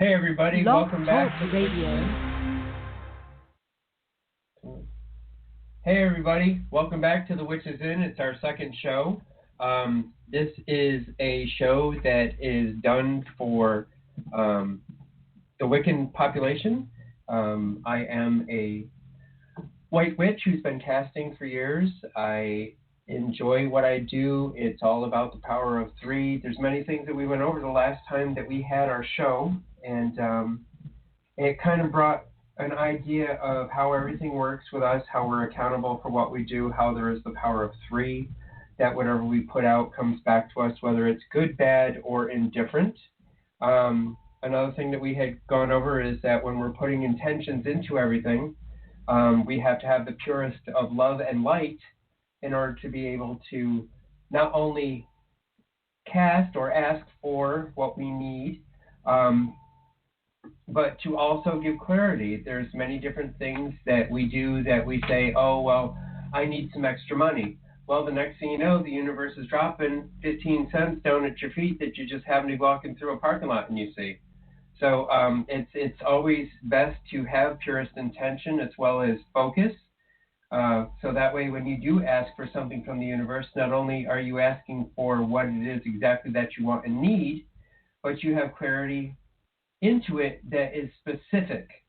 Hey everybody, Blog welcome Talk back to Radio. Hey everybody, welcome back to The Witch is In. It's our second show. This is a show that is done for the Wiccan population. I am a white witch who's been casting for years. I enjoy what I do. It's all about the power of three. There's many things that we went over the last time that we had our show, and it kind of brought an idea of how everything works with us, how we're accountable for what we do, how there is the power of three, that whatever we put out comes back to us, whether it's good, bad, or indifferent. Another thing that we had gone over is that when we're putting intentions into everything, we have to have the purest of love and light in order to be able to not only cast or ask for what we need, but to also give clarity. There's many different things that we do that we say, oh, well, I need some extra money. Well, the next thing you know, the universe is dropping 15 cents down at your feet that you just happen to be walking through a parking lot and you see. So it's always best to have purest intention as well as focus. So that way when you do ask for something from the universe, not only are you asking for what it is exactly that you want and need, but you have clarity into it that is specific.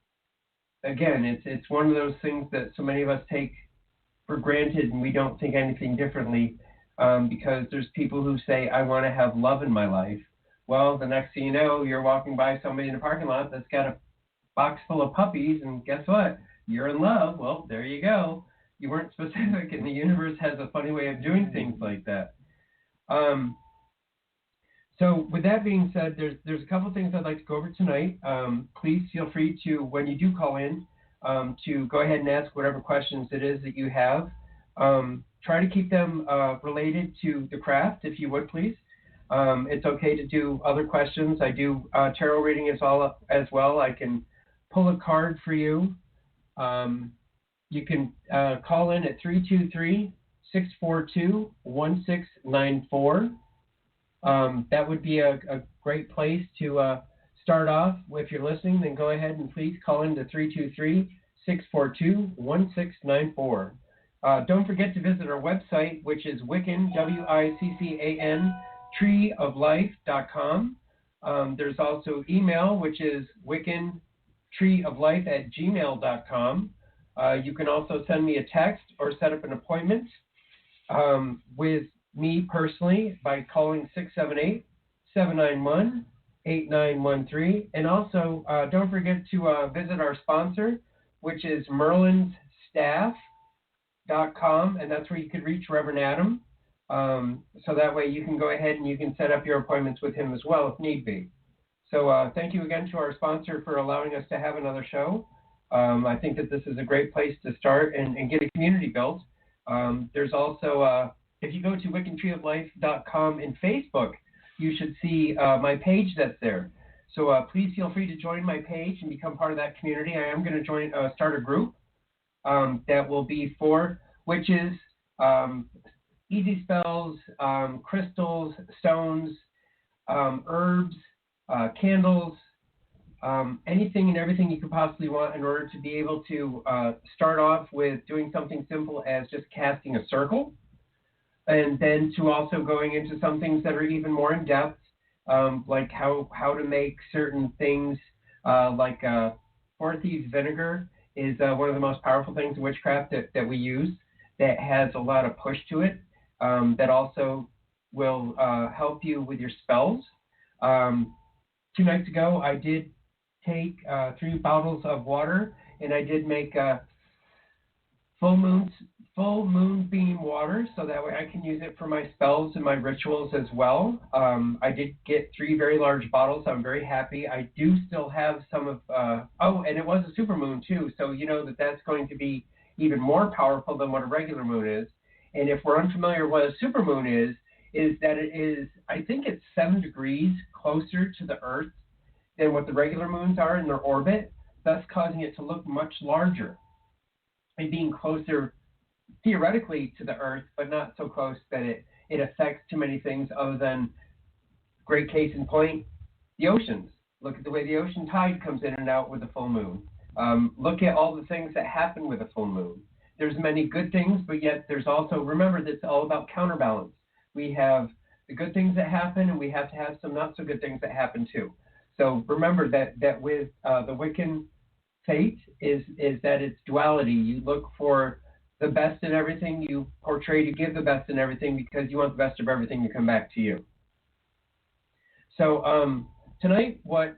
Again, it's one of those things that so many of us take for granted and we don't think anything differently, because there's people who say, I want to have love in my life. Well, the next thing you know, you're walking by somebody in a parking lot that's got a box full of puppies, and guess what? You're in love. Well, there you go. You weren't specific, and the universe has a funny way of doing things like that. So with that being said, there's a couple of things I'd like to go over tonight. Please feel free to, when you do call in, to go ahead and ask whatever questions it is that you have. Try to keep them related to the craft, if you would, please. It's okay to do other questions. I do tarot reading as well. I can pull a card for you. You can call in at 323-642-1694. That would be a great place to start off. If you're listening, then go ahead and please call in to 323-642-1694. Don't forget to visit our website, which is Wiccan, Wiccan, treeoflife.com. There's also email, which is wiccantreeoflife@gmail.com. You can also send me a text or set up an appointment with me personally by calling 678-791-8913. And also, don't forget to visit our sponsor, which is merlinsstaff.com, and that's where you could reach Reverend Adam. So that way you can go ahead and you can set up your appointments with him as well if need be. So thank you again to our sponsor for allowing us to have another show. I think that this is a great place to start and get a community built. There's also, if you go to wiccantreeoflife.com in Facebook, you should see my page that's there. So please feel free to join my page and become part of that community. I am going to start a group that will be for witches, easy spells, crystals, stones, herbs, candles, anything and everything you could possibly want in order to be able to start off with doing something simple as just casting a circle, and then to also going into some things that are even more in depth, like how to make certain things, like Four Thieves vinegar is one of the most powerful things in witchcraft that we use, that has a lot of push to it, that also will help you with your spells. 2 nights ago, I did take 3 bottles of water, and I did make full moon beam water, so that way I can use it for my spells and my rituals as well. I did get 3 very large bottles. I'm very happy. I do still have some of, and it was a super moon too, so you know that's going to be even more powerful than what a regular moon is. And if we're unfamiliar what a super moon is that it is, I think it's 7 degrees closer to the Earth than what the regular moons are in their orbit, thus causing it to look much larger and being closer theoretically to the Earth, but not so close that it affects too many things other than, great case in point, the oceans. Look at the way the ocean tide comes in and out with a full moon. Look at all the things that happen with a full moon. There's many good things, but yet there's also, remember, that it's all about counterbalance. We have the good things that happen, and we have to have some not so good things that happen too. So remember that with the Wiccan fate is that it's duality. You look for the best in everything. You portray to give the best in everything because you want the best of everything to come back to you. So tonight, what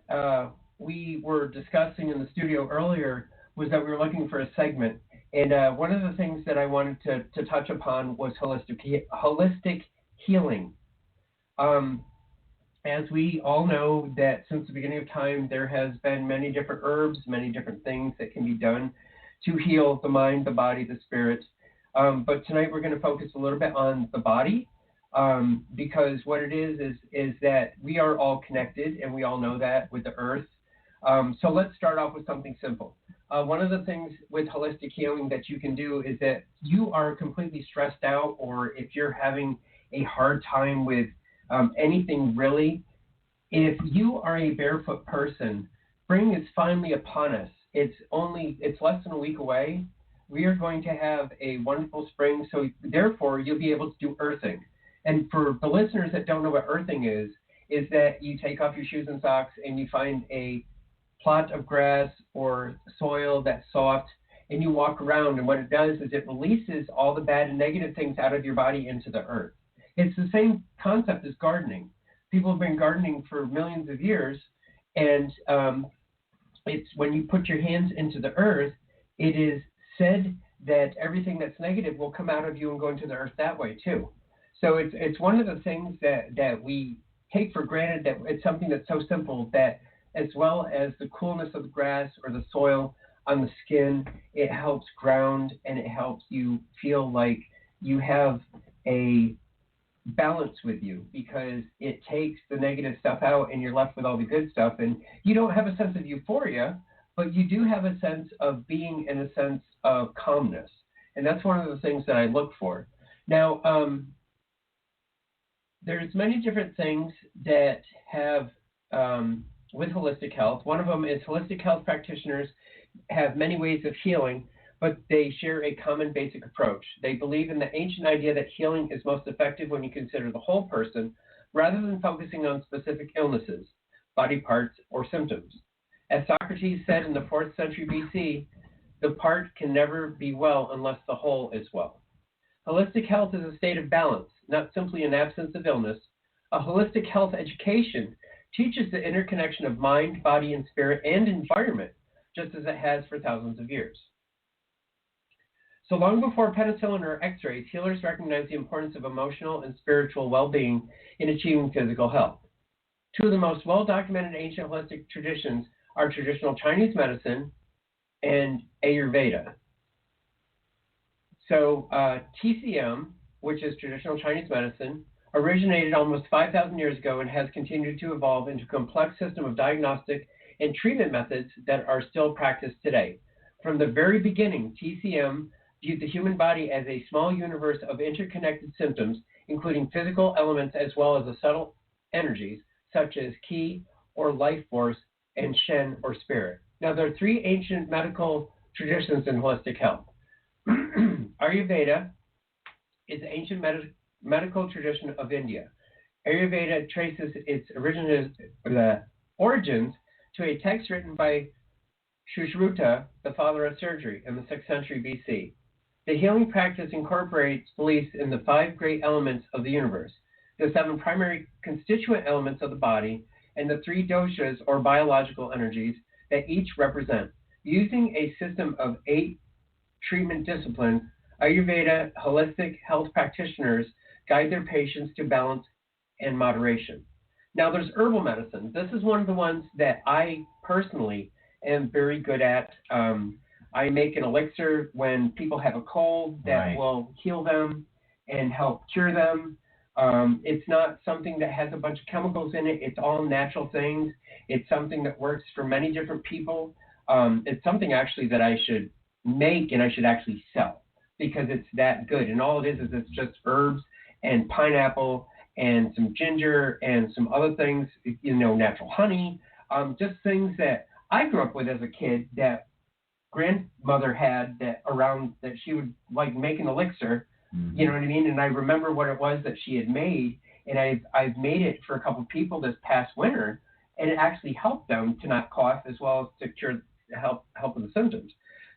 we were discussing in the studio earlier was that we were looking for a segment. And one of the things that I wanted to touch upon was holistic healing. As we all know that since the beginning of time, there has been many different herbs, many different things that can be done to heal the mind, the body, the spirit. But tonight we're going to focus a little bit on the body because what it is that we are all connected, and we all know that with the earth. So let's start off with something simple. One of the things with holistic healing that you can do is that you are completely stressed out, or if you're having a hard time with anything really, if you are a barefoot person, spring is finally upon us. It's less than a week away. We are going to have a wonderful spring, so therefore you'll be able to do earthing. And for the listeners that don't know what earthing is that you take off your shoes and socks and you find a plot of grass or soil that's soft, and you walk around, and what it does is it releases all the bad and negative things out of your body into the earth. It's the same concept as gardening. People have been gardening for millions of years, and it's when you put your hands into the earth, it is said that everything that's negative will come out of you and go into the earth that way too. So it's one of the things that we take for granted, that it's something that's so simple that as well as the coolness of the grass or the soil on the skin, it helps ground and it helps you feel like you have a balance with you because it takes the negative stuff out and you're left with all the good stuff. And you don't have a sense of euphoria, but you do have a sense of being in a sense of calmness. And that's one of the things that I look for. Now, there's many different things that have with holistic health. One of them is holistic health practitioners have many ways of healing, but they share a common basic approach. They believe in the ancient idea that healing is most effective when you consider the whole person rather than focusing on specific illnesses, body parts, or symptoms. As Socrates said in the 4th century BC, the part can never be well unless the whole is well. Holistic health is a state of balance, not simply an absence of illness. A holistic health education teaches the interconnection of mind, body, and spirit and environment, just as it has for thousands of years. So long before penicillin or x-rays, healers recognized the importance of emotional and spiritual well-being in achieving physical health. Two of the most well-documented ancient holistic traditions are traditional Chinese medicine and Ayurveda. So TCM, which is traditional Chinese medicine, originated almost 5,000 years ago and has continued to evolve into a complex system of diagnostic and treatment methods that are still practiced today. From the very beginning, TCM viewed the human body as a small universe of interconnected symptoms, including physical elements as well as the subtle energies, such as Qi or life force and Shen or spirit. Now, there are three ancient medical traditions in holistic health. Ayurveda is the ancient medical tradition of India. Ayurveda traces its origins to a text written by Sushruta, the father of surgery, in the 6th century BC. The healing practice incorporates beliefs in the 5 great elements of the universe, the 7 primary constituent elements of the body, and the 3 doshas or biological energies that each represent. Using a system of 8 treatment disciplines, Ayurveda holistic health practitioners guide their patients to balance and moderation. Now, there's herbal medicine. This is one of the ones that I personally am very good at. I make an elixir when people have a cold that will heal them and help cure them. It's not something that has a bunch of chemicals in it. It's all natural things. It's something that works for many different people. It's something actually that I should make and I should actually sell because it's that good. And all it is it's just herbs and pineapple and some ginger and some other things, natural honey. Just things that I grew up with as a kid that grandmother had that around that she would like make an elixir, you know what I mean? And I remember what it was that she had made, and I've made it for a couple of people this past winter, and it actually helped them to not cough as well as to cure help with the symptoms.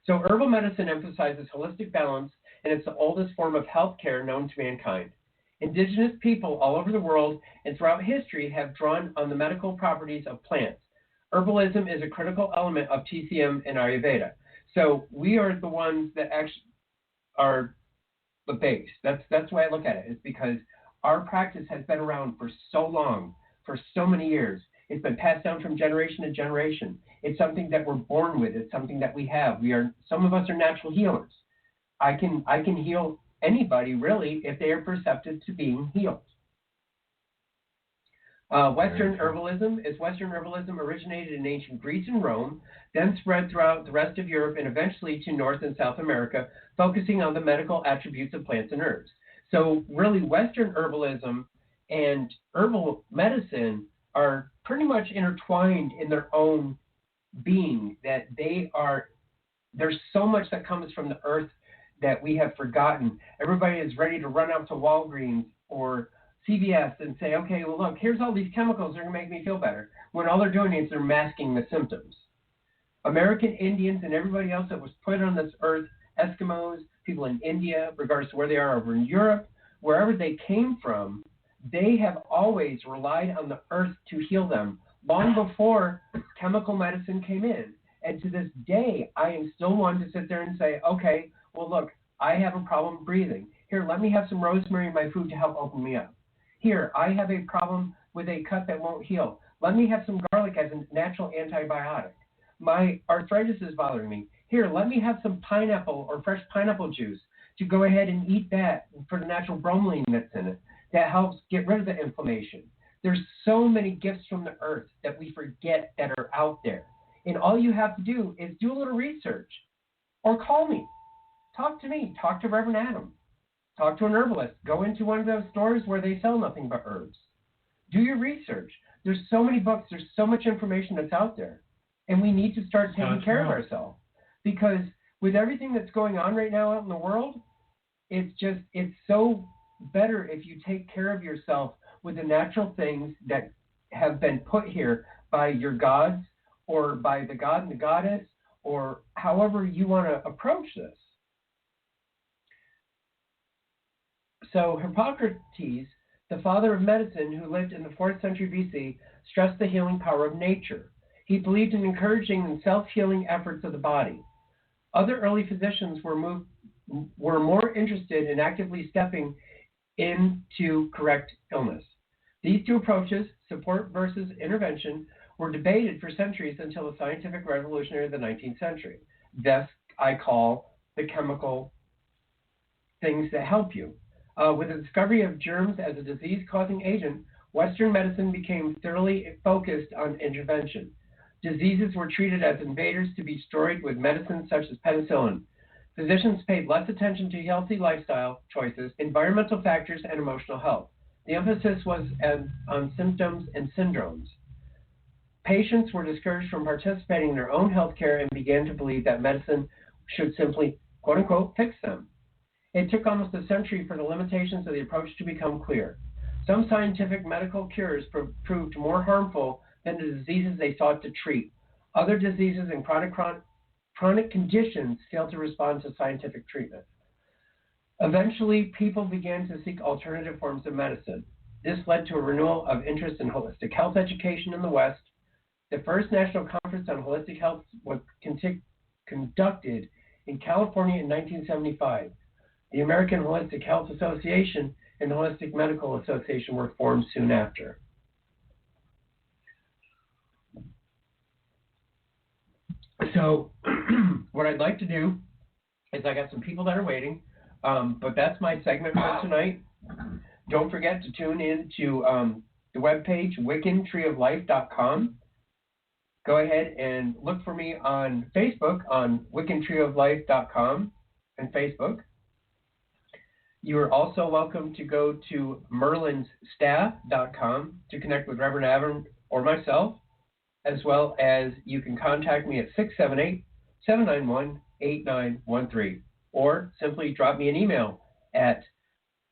So herbal medicine emphasizes holistic balance, and it's the oldest form of healthcare known to mankind. Indigenous people all over the world and throughout history have drawn on the medical properties of plants. Herbalism is a critical element of TCM and Ayurveda. So we are the ones that actually are the base. That's the way I look at it. It's because our practice has been around for so long, for so many years. It's been passed down from generation to generation. It's something that we're born with. It's something that we have. Some of us are natural healers. I can heal anybody really if they are perceptive to being healed. Western herbalism originated in ancient Greece and Rome, then spread throughout the rest of Europe and eventually to North and South America, focusing on the medical attributes of plants and herbs. So really Western herbalism and herbal medicine are pretty much intertwined in their own being, that there's so much that comes from the earth that we have forgotten. Everybody is ready to run out to Walgreens or CVS and say, okay, well, look, here's all these chemicals that are going to make me feel better, when all they're doing is they're masking the symptoms. American Indians and everybody else that was put on this earth, Eskimos, people in India, regardless of where they are over in Europe, wherever they came from, they have always relied on the earth to heal them, long before chemical medicine came in. And to this day, I am still one to sit there and say, okay, well, look, I have a problem breathing. Here, let me have some rosemary in my food to help open me up. Here, I have a problem with a cut that won't heal. Let me have some garlic as a natural antibiotic. My arthritis is bothering me. Here, let me have some pineapple or fresh pineapple juice to go ahead and eat that for the natural bromelain that's in it. That helps get rid of the inflammation. There's so many gifts from the earth that we forget that are out there. And all you have to do is do a little research or call me. Talk to me. Talk to Reverend Adam. Talk to an herbalist. Go into one of those stores where they sell nothing but herbs. Do your research. There's so many books. There's so much information that's out there. And we need to start taking care of ourselves. Because with everything that's going on right now out in the world, it's so better if you take care of yourself with the natural things that have been put here by your gods or by the god and the goddess, or however you want to approach this. So Hippocrates, the father of medicine, who lived in the 4th century BC, stressed the healing power of nature. He believed in encouraging the self-healing efforts of the body. Other early physicians were more interested in actively stepping in to correct illness. These two approaches, support versus intervention, were debated for centuries until the scientific revolution of the 19th century. Thus, I call the chemical things that help you. With the discovery of germs as a disease-causing agent, Western medicine became thoroughly focused on intervention. Diseases were treated as invaders to be destroyed with medicines such as penicillin. Physicians paid less attention to healthy lifestyle choices, environmental factors, and emotional health. The emphasis was on symptoms and syndromes. Patients were discouraged from participating in their own health care and began to believe that medicine should simply, quote-unquote, fix them. It took almost a century for the limitations of the approach to become clear. Some scientific medical cures proved more harmful than the diseases they sought to treat. Other diseases and chronic conditions failed to respond to scientific treatment. Eventually, people began to seek alternative forms of medicine. This led to a renewal of interest in holistic health education in the West. The first national conference on holistic health was conducted in California in 1975. The American Holistic Health Association and the Holistic Medical Association were formed soon after. So what I'd like to do is I got some people that are waiting, but that's my segment for tonight. Don't forget to tune in to the webpage, wiccantreeoflife.com. Go ahead and look for me on Facebook on wiccantreeoflife.com and Facebook. You are also welcome to go to merlinsstaff.com to connect with Reverend Adam or myself. as well as you can contact me at 678-791-8913, or simply drop me an email at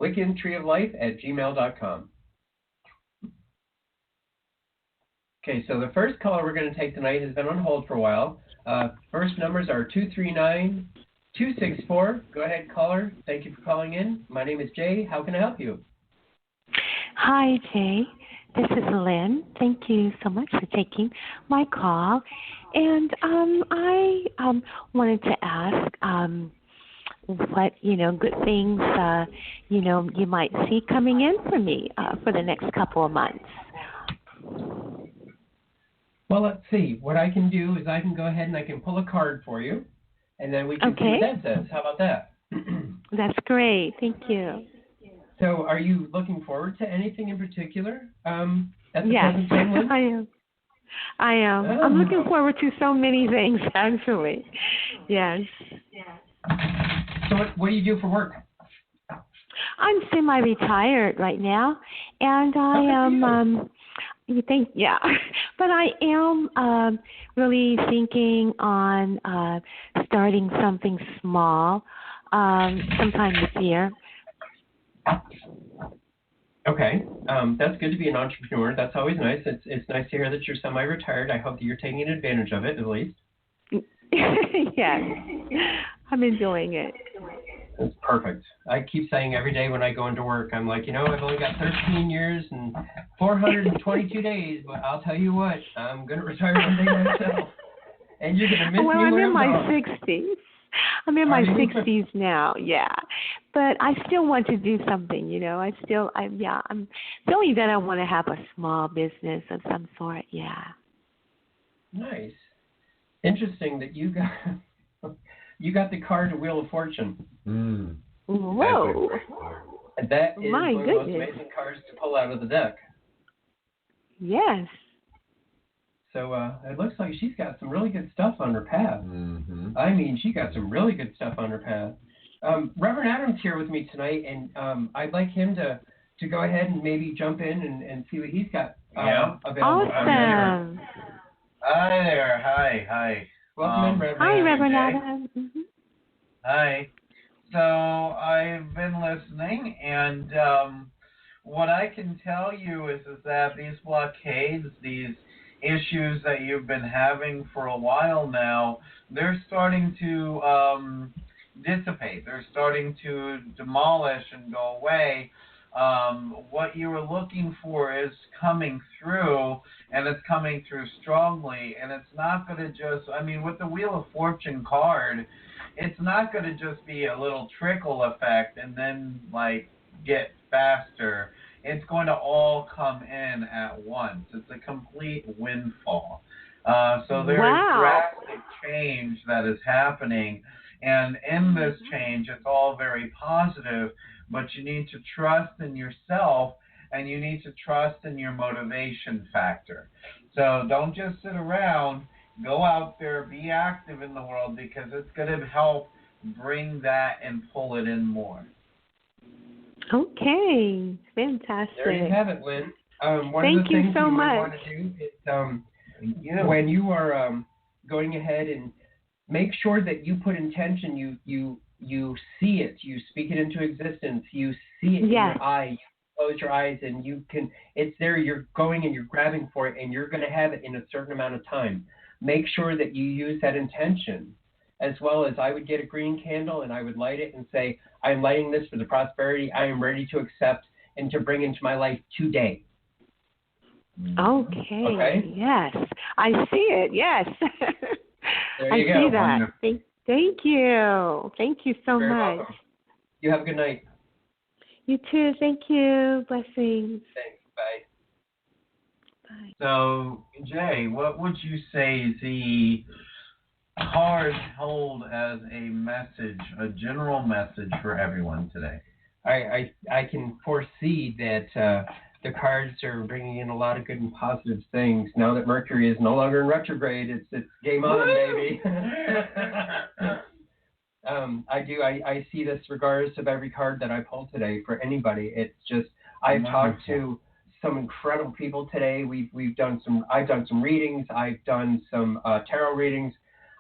wickentreeoflife@gmail.com. Okay, so the first caller we're going to take tonight has been on hold for a while. First numbers are 239-264. Go ahead, caller. Thank you for calling in. My name is Jay. How can I help you? Hi, Jay. This is Lynn. Thank you so much for taking my call. And I wanted to ask what, good things, you might see coming in for me for the next couple of months. Well, let's see. What I can do is I can go ahead and I can pull a card for you, and then we can see what that says. How about that? That's great. Thank you. So are you looking forward to anything in particular at the yes, present time, Lynn? I am. Oh. I'm looking forward to so many things, actually. Yes. So what do you do for work? I'm semi-retired right now, and I am... but I am really thinking on starting something small sometime this year. Okay, that's good to be an entrepreneur. That's always nice. It's nice to hear that you're semi-retired. I hope that you're taking advantage of it, at least. Yes, I'm enjoying it. That's perfect. I keep saying every day when I go into work, I'm like, I've only got 13 years and 422 days, but I'll tell you what, I'm going to retire one day myself. And you're going to miss me I'm when in my going. 60s. I'm in my 60s now, yeah. But I still want to do something, I'm feeling that I want to have a small business of some sort, yeah. Nice. Interesting that you got the card to Wheel of Fortune. Whoa. That is My one of the most amazing cards to pull out of the deck. Yes. So it looks like she's got some really good stuff on her path. Mm-hmm. I mean, she got some really good stuff on her path. Reverend Adam's here with me tonight, and I'd like him to go ahead and maybe jump in and see what he's got available. Awesome. Hi there. Hi. Welcome in, Reverend. Hi, Reverend Adam. Mm-hmm. Hi. So I've been listening, and what I can tell you is that these blockades, these issues that you've been having for a while now, they're starting to dissipate. They're starting to demolish and go away. What you were looking for is coming through, and it's coming through strongly, and it's not going to just, with the Wheel of Fortune card, it's not going to just be a little trickle effect and then, get faster. It's going to all come in at once. It's a complete windfall. So there is drastic change that is happening, and in this change, it's all very positive, but you need to trust in yourself, and you need to trust in your motivation factor. So don't just sit around. Go out there, be active in the world, because it's going to help bring that and pull it in more. Okay, fantastic. There you have it, Lynn. One Thank of the you things so you much. want to do is when you are going ahead and make sure that you put intention, you see it, you speak it into existence, you see it in your eye, you close your eyes and it's there, you're going and you're grabbing for it, and you're going to have it in a certain amount of time. Make sure that you use that intention, as well as I would get a green candle and I would light it and say, I'm lighting this for the prosperity I am ready to accept and to bring into my life today. Okay. Yes. I see it. Yes. There you go. I see that. Thank you. Thank you so You're much. welcome. You have a good night. You too. Thank you. Blessings. Thanks. Bye. Bye. So, Jay, what would you say the cards hold as a message, a general message for everyone today? I can foresee that the cards are bringing in a lot of good and positive things. Now that Mercury is no longer in retrograde, it's game on, baby. I see this regardless of every card that I pull today for anybody. It's just, I've talked to some incredible people today. I've done some readings. I've done some tarot readings.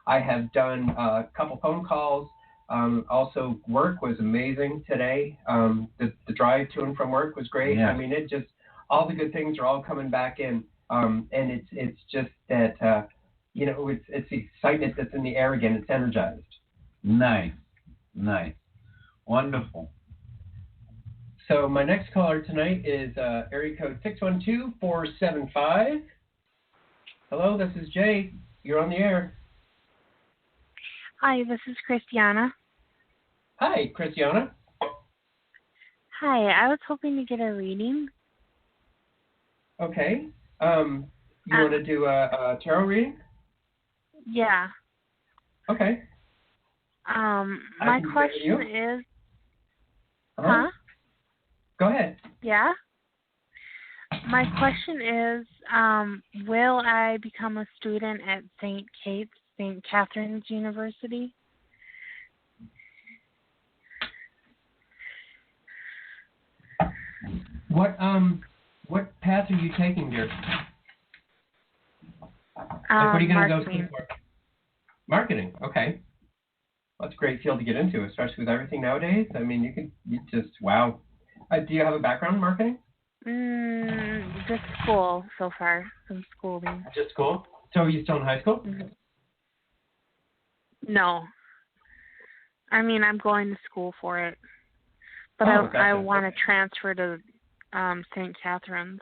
I have done a couple phone calls. Also, work was amazing today. The drive to and from work was great. Yeah. I mean, it just, all the good things are all coming back in. And it's just that, it's the excitement that's in the air again. It's energized. Nice. Wonderful. So my next caller tonight is area code 612-475. Hello, this is Jay. You're on the air. Hi, this is Christiana. Hi, Christiana. Hi, I was hoping to get a reading. Okay. You want to do a tarot reading? Yeah. Okay. My question is... Huh? Go ahead. Yeah? My question is, will I become a student at St. Catherine's University? What path are you taking, dear? What are you going to go school for? Marketing. Okay. That's a great field to get into, especially with everything nowadays. I mean, wow. Do you have a background in marketing? Just school so far, some schooling. Just school? So are you still in high school? Mm-hmm. No. I mean, I'm going to school for it. But Gotcha. I want to transfer to St. Catherine's.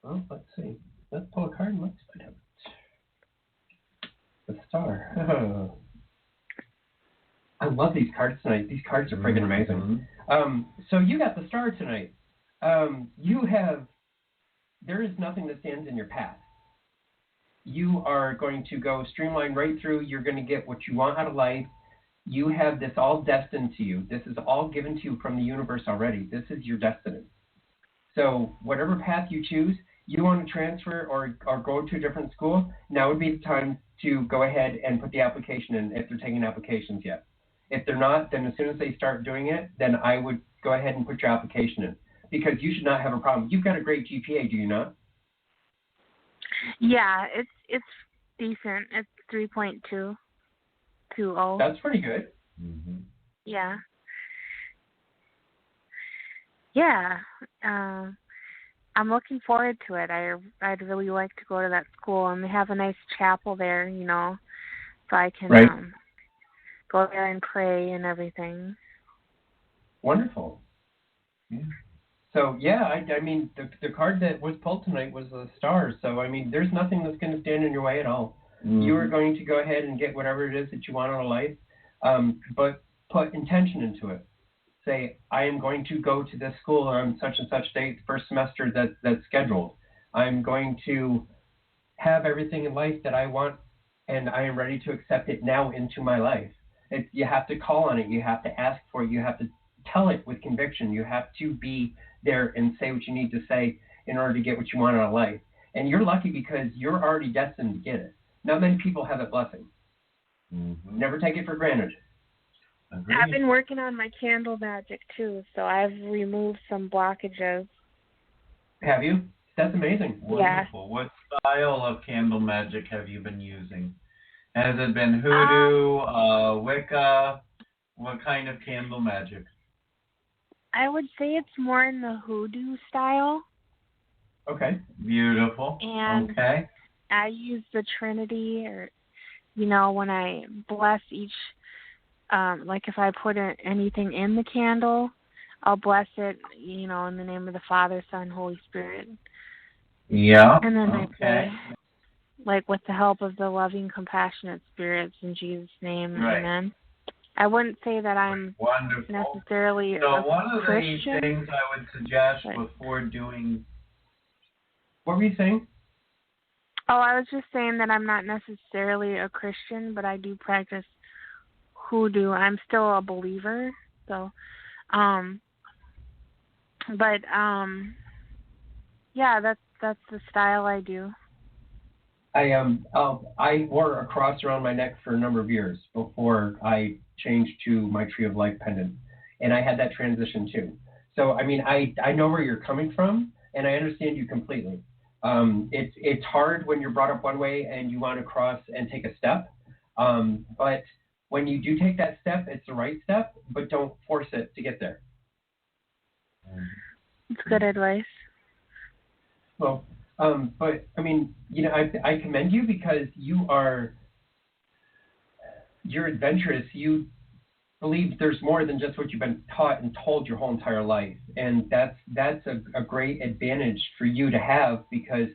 Well, let's see. Let's pull a card and let's find out. The star. Oh. I love these cards tonight. These cards are friggin' amazing. So you got the star tonight. There is nothing that stands in your path. You are going to go streamline right through. You're going to get what you want out of life. You have this all destined to you. This is all given to you from the universe already. This is your destiny. So whatever path you choose, you want to transfer or go to a different school, now would be the time to go ahead and put the application in if they're taking applications yet. If they're not, then as soon as they start doing it, then I would go ahead and put your application in because you should not have a problem. You've got a great GPA, do you not? Yeah, it's decent. It's 3.220. That's pretty good. Mm-hmm. Yeah. Yeah. I'm looking forward to it. I'd really like to go to that school, and they have a nice chapel there, so I can go there and pray and everything. Wonderful. Yeah. So, yeah, I mean, the card that was pulled tonight was the stars. So, I mean, there's nothing that's going to stand in your way at all. Mm-hmm. You are going to go ahead and get whatever it is that you want out of life, but put intention into it. Say, I am going to go to this school on such and such date, first semester that's scheduled. I'm going to have everything in life that I want, and I am ready to accept it now into my life. You have to call on it. You have to ask for it. You have to tell it with conviction. You have to be there and say what you need to say in order to get what you want out of life. And you're lucky because you're already destined to get it. Not many people have that blessing. Mm-hmm. Never take it for granted. Agreed. I've been working on my candle magic too, so I've removed some blockages. Have you? That's amazing. Wonderful. Yeah. What style of candle magic have you been using? Has it been hoodoo, Wicca? What kind of candle magic? I would say it's more in the hoodoo style. Okay. Beautiful. And okay. I use the Trinity, or, when I bless each, like if I put anything in the candle, I'll bless it, in the name of the Father, Son, Holy Spirit. Yeah. And then I pray, like with the help of the loving, compassionate spirits in Jesus' name, amen. I wouldn't say that I'm necessarily a one of Christian, the things I would suggest before doing... What were you saying? Oh, I was just saying that I'm not necessarily a Christian, but I do practice hoodoo. I'm still a believer, so, yeah, that's the style I do. I wore a cross around my neck for a number of years before I changed to my Tree of Life pendant, and I had that transition too. So, I mean, I know where you're coming from, and I understand you completely. It's hard when you're brought up one way and you want to cross and take a step. But when you do take that step, it's the right step, but don't force it to get there. It's good advice. Well, but I mean, I commend you because you're adventurous. You believe there's more than just what you've been taught and told your whole entire life, and that's a great advantage for you to have, because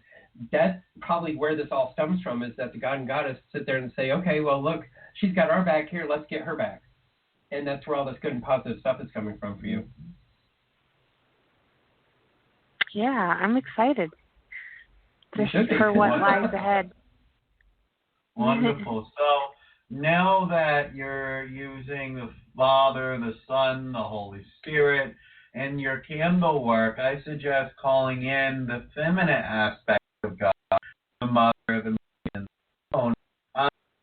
that's probably where this all stems from, is that the God and Goddess sit there and say, okay, well, look, she's got our back here, let's get her back. And that's where all this good and positive stuff is coming from for you. Yeah, I'm excited for what lies ahead. Wonderful. So now that you're using the Father, the Son, the Holy Spirit, and your candle work, I suggest calling in the feminine aspect of God, the Mother, the Maid, and the Throne.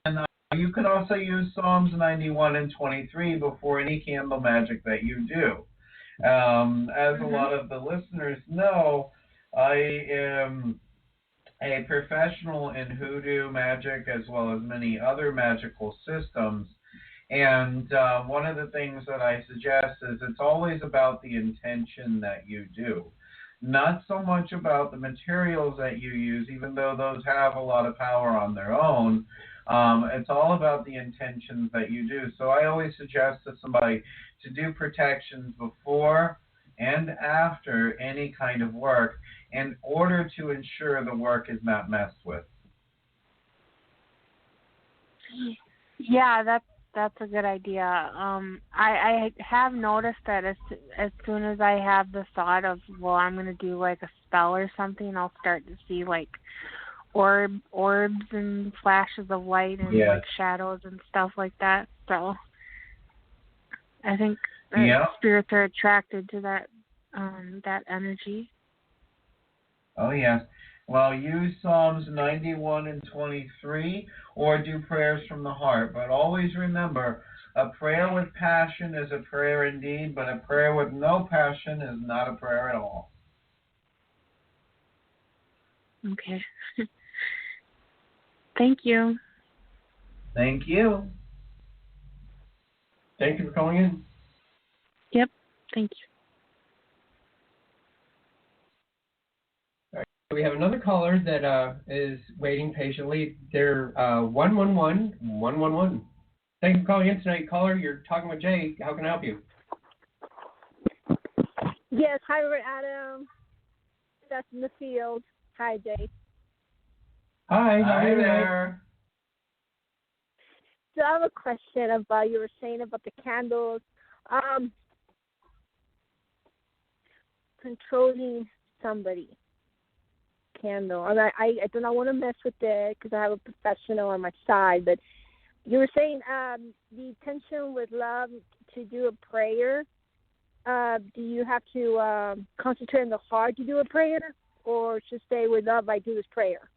And you could also use Psalms 91 and 23 before any candle magic that you do. As a lot of the listeners know, I am a professional in hoodoo magic as well as many other magical systems. And one of the things that I suggest is it's always about the intention that you do. Not so much about the materials that you use, even though those have a lot of power on their own. It's all about the intentions that you do. So I always suggest to somebody to do protections before and after any kind of work in order to ensure the work is not messed with. Yeah, that's a good idea. I have noticed that as soon as I have the thought of, well, I'm going to do like a spell or something, I'll start to see like orbs and flashes of light and like shadows and stuff like that. So I think spirits are attracted to that energy. Oh, yes. Well, use Psalms 91 and 23 or do prayers from the heart. But always remember, a prayer with passion is a prayer indeed, but a prayer with no passion is not a prayer at all. Okay. Thank you. Thank you. Thank you for calling in. Yep. Thank you. We have another caller that is waiting patiently. They're 111-111. Thank you for calling in tonight, caller. You're talking with Jay. How can I help you? Yes, hi, Reverend Adam. That's in the field. Hi, Jay. Hi. Hi there. So I have a question about, you were saying about the candles. Controlling somebody. Candle. And I do not want to mess with it because I have a professional on my side, but you were saying the intention with love to do a prayer. Do you have to concentrate on the heart to do a prayer, or should say with love I do this prayer?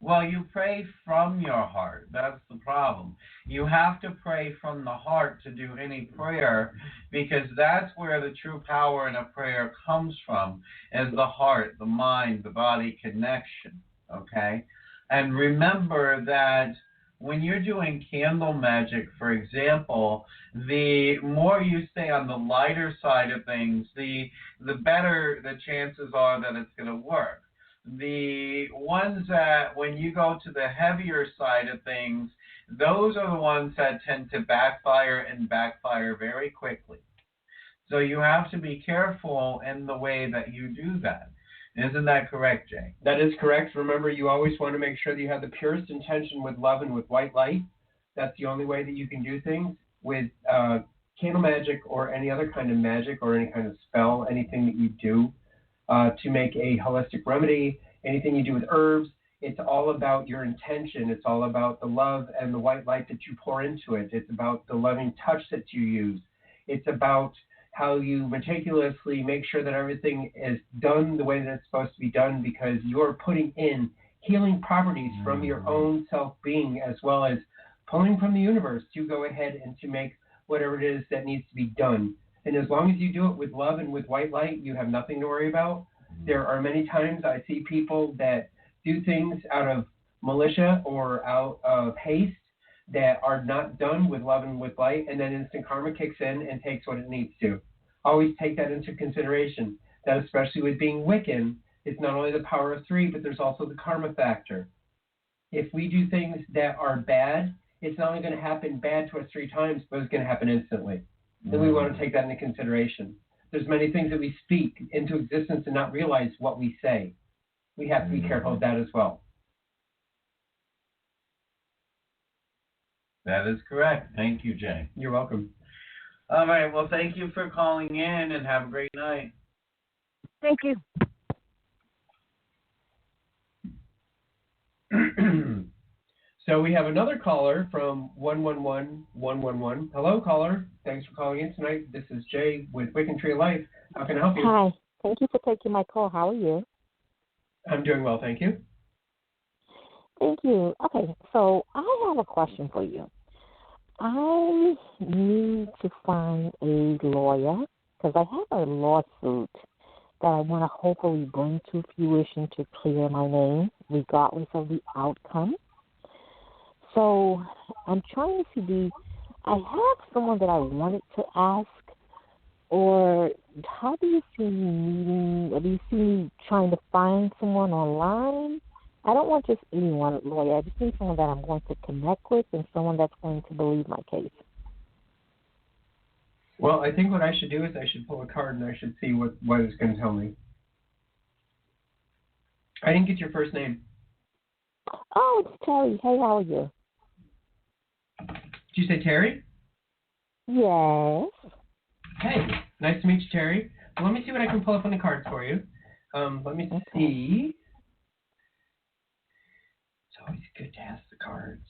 Well, you pray from your heart. That's the problem. You have to pray from the heart to do any prayer, because that's where the true power in a prayer comes from, is the heart, the mind, the body connection, okay? And remember that when you're doing candle magic, for example, the more you stay on the lighter side of things, the better the chances are that it's going to work. The ones that, when you go to the heavier side of things, those are the ones that tend to backfire very quickly. So you have to be careful in the way that you do that. Isn't that correct, Jay? That is correct. Remember, you always want to make sure that you have the purest intention with love and with white light. That's the only way that you can do things. With candle magic or any other kind of magic or any kind of spell, anything that you do to make a holistic remedy, anything you do with herbs, it's all about your intention. It's all about the love and the white light that you pour into it. It's about the loving touch that you use. It's about how you meticulously make sure that everything is done the way that it's supposed to be done, because you're putting in healing properties from your own self-being, as well as pulling from the universe to go ahead and to make whatever it is that needs to be done. And as long as you do it with love and with white light, you have nothing to worry about. There are many times I see people that do things out of militia or out of haste that are not done with love and with light, and then instant karma kicks in and takes what it needs to. Always take that into consideration, that especially with being Wiccan, it's not only the power of 3, but there's also the karma factor. If we do things that are bad, it's not only going to happen bad to us 3 times, but it's going to happen instantly. And we want to take that into consideration. There's many things that we speak into existence and not realize what we say. We have to be careful of that as well. That is correct. Thank you, Jay. You're welcome. All right. Well, thank you for calling in, and have a great night. Thank you. So we have another caller from 111111. Hello, caller. Thanks for calling in tonight. This is Jay with Wiccan Tree of Life. How can I help you? Hi. Thank you for taking my call. How are you? I'm doing well, thank you. Thank you. Okay, so I have a question for you. I need to find a lawyer because I have a lawsuit that I want to hopefully bring to fruition to clear my name, regardless of the outcome. So I'm trying to see, I have someone that I wanted to ask, or how do you see me meeting, or do you see me trying to find someone online? I don't want just anyone lawyer. I just need someone that I'm going to connect with and someone that's going to believe my case. Well, I think what I should do is I should pull a card and I should see what it's going to tell me. I didn't get your first name. Oh, it's Terry. Hey, how are you? Did you say Terry? Yes. Hey, nice to meet you, Terry. Well, let me see what I can pull up on the cards for you. Let me see. It's always good to ask the cards.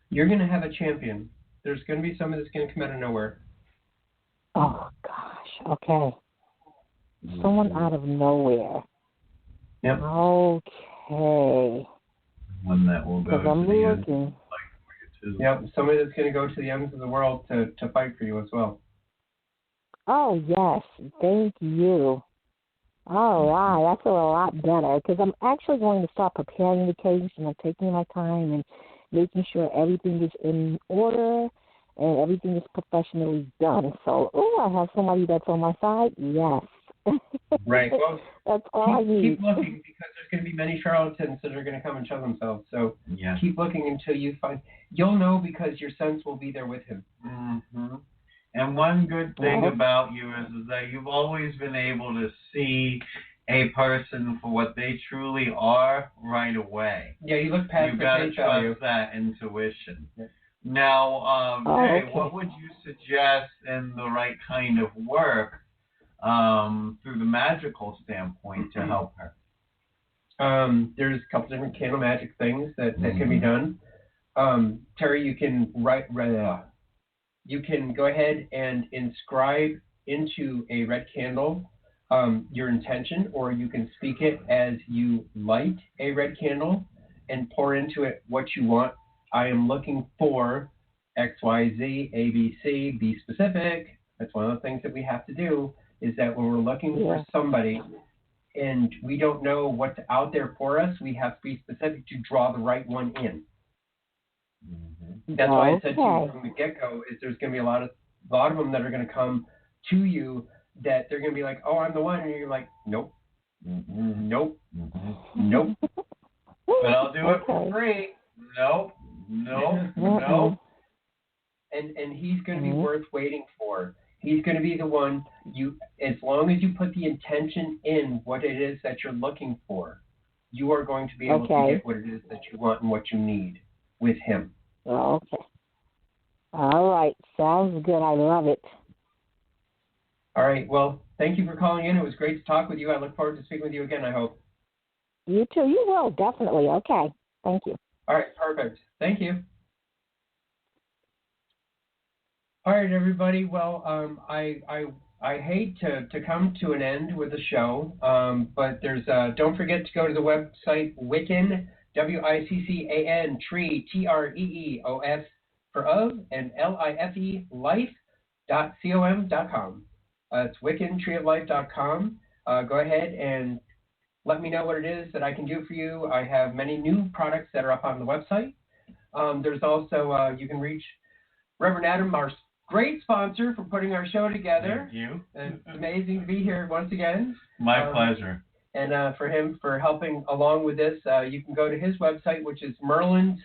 You're going to have a champion. There's going to be someone that's going to come out of nowhere. Oh, gosh. Okay. Someone out of nowhere. Yep. Okay. One that will go to the end. Looking. Yep, somebody that's going to go to the ends of the world to fight for you as well. Oh, yes. Thank you. Oh, wow. I feel a lot better because I'm actually going to start preparing the case, and I'm taking my time and making sure everything is in order and everything is professionally done. So, I have somebody that's on my side? Yes. Right. Well, that's all I need. Keep looking because there's going to be many charlatans that are going to come and show themselves. So keep looking until you find. You'll know because your sense will be there with him. Mm-hmm. And one good thing about you is that you've always been able to see a person for what they truly are right away. Yeah, you look past You've the got to face trust value. that intuition. Yeah. Now, Jay, okay. what would you suggest in the right kind of work through the magical standpoint to help her? There's a couple different candle magic things that can be done. Terry, you can you can go ahead and inscribe into a red candle your intention, or you can speak it as you light a red candle and pour into it what you want. I am looking for X, Y, Z, A, B, C, be specific. That's one of the things that we have to do is that when we're looking for somebody and we don't know what's out there for us, we have to be specific to draw the right one in. That's why I said to you from the get-go is there's going to be a lot of them that are going to come to you that they're going to be like, oh, I'm the one. And you're like, nope, nope, nope. But I'll do it for free. Nope, nope. And he's going to be worth waiting for. He's going to be the one as long as you put the intention in what it is that you're looking for, you are going to be able to get what it is that you want and what you need with him. Okay. All right. Sounds good. I love it. All right. Well, thank you for calling in. It was great to talk with you. I look forward to speaking with you again, I hope. You too. You will, definitely. Okay. Thank you. All right. Perfect. Thank you. All right, everybody. Well, I hate to come to an end with the show, but there's don't forget to go to the website WICCAN, tree, TREEOS for of, and LIFE, life.com. It's wiccantreeoflife.com. Go ahead and let me know what it is that I can do for you. I have many new products that are up on the website. There's also, you can reach Reverend Adam, our great sponsor, for putting our show together. Thank you. It's amazing to be here once again. My pleasure. And for him for helping along with this, you can go to his website, which is Merlins,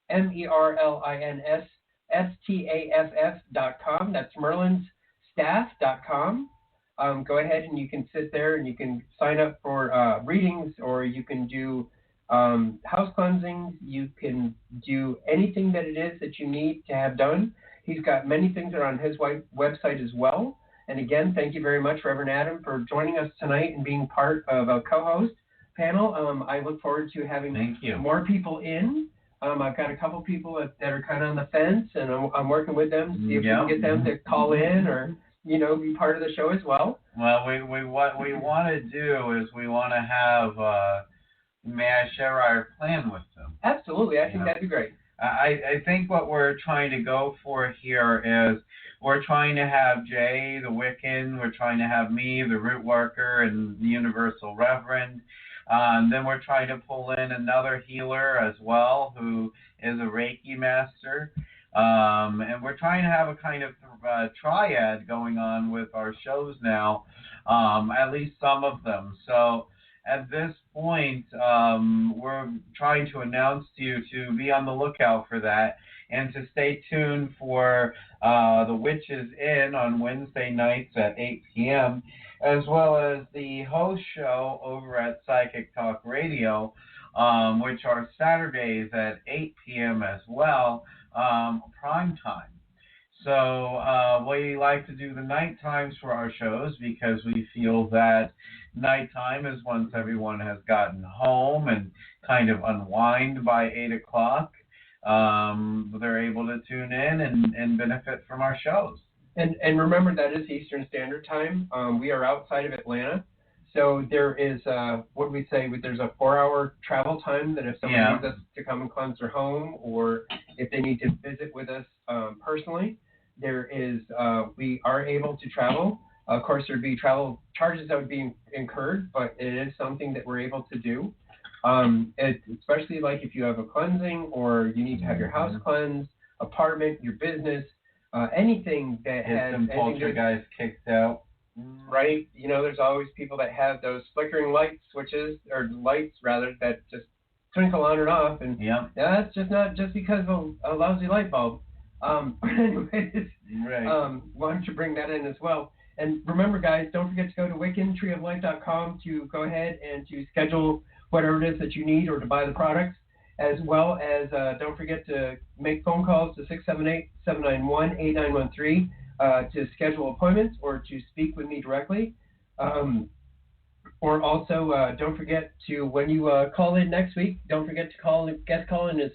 MERLINSSTAFF.com. That's merlinsstaff.com. Go ahead and you can sit there and you can sign up for readings, or you can do house cleansings. You can do anything that it is that you need to have done. He's got many things that are on his website as well. And again, thank you very much, Reverend Adam, for joining us tonight and being part of a co-host panel. I look forward to having more people in. I've got a couple people that are kind of on the fence, and I'm working with them to see if we can get them to call in or, be part of the show as well. Well, what we want to do is we want to have, may I share our plan with them? Absolutely. I think that'd be great. I think what we're trying to go for here is we're trying to have Jay, the Wiccan, we're trying to have me, the root worker, and the Universal Reverend. Then we're trying to pull in another healer as well, who is a Reiki master. And we're trying to have a kind of triad going on with our shows now, at least some of them. So at this point, we're trying to announce to you to be on the lookout for that and to stay tuned for the Witches Inn on Wednesday nights at 8 p.m., as well as the host show over at Psychic Talk Radio, which are Saturdays at 8 p.m. as well, prime time. So we like to do the night times for our shows because we feel that nighttime is once everyone has gotten home and kind of unwind by 8 o'clock. They're able to tune in and benefit from our shows. And remember, that is Eastern Standard Time. We are outside of Atlanta. So there is, what we say, there's a 4-hour travel time that if someone needs us to come and cleanse their home, or if they need to visit with us personally, there is, we are able to travel. Of course, there'd be travel charges that would be incurred, but it is something that we're able to do. Especially like if you have a cleansing or you need to have your house cleansed, apartment, your business, anything that has some poltergeist kicked out. Right? There's always people that have those flickering light switches, or lights rather, that just twinkle on and off, and that's just not just because of a lousy light bulb. Anyways, wanted to bring that in as well. And remember, guys, don't forget to go to wiccantreeoflife.com to go ahead and to schedule whatever it is that you need or to buy the products, as well as don't forget to make phone calls to 678-791-8913 to schedule appointments or to speak with me directly. Or also, don't forget to, when you call in next week, don't forget to guest call in is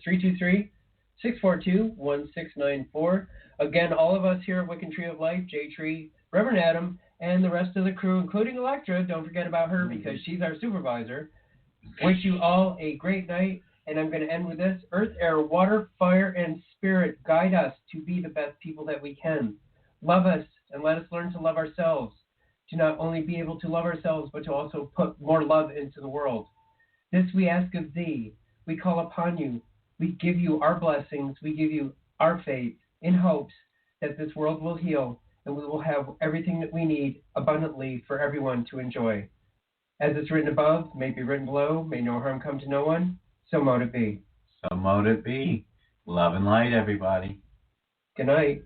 323-642-1694. Again, all of us here at Wiccan Tree of Life, J Tree, Reverend Adam, and the rest of the crew, including Electra, don't forget about her because she's our supervisor. Wish you all a great night, and I'm going to end with this. Earth, air, water, fire, and spirit guide us to be the best people that we can. Love us, and let us learn to love ourselves, to not only be able to love ourselves, but to also put more love into the world. This we ask of thee. We call upon you. We give you our blessings. We give you our faith in hopes that this world will heal and we will have everything that we need abundantly for everyone to enjoy. As it's written above, may it be written below, may no harm come to no one, so mote it be. So mote it be. Love and light, everybody. Good night.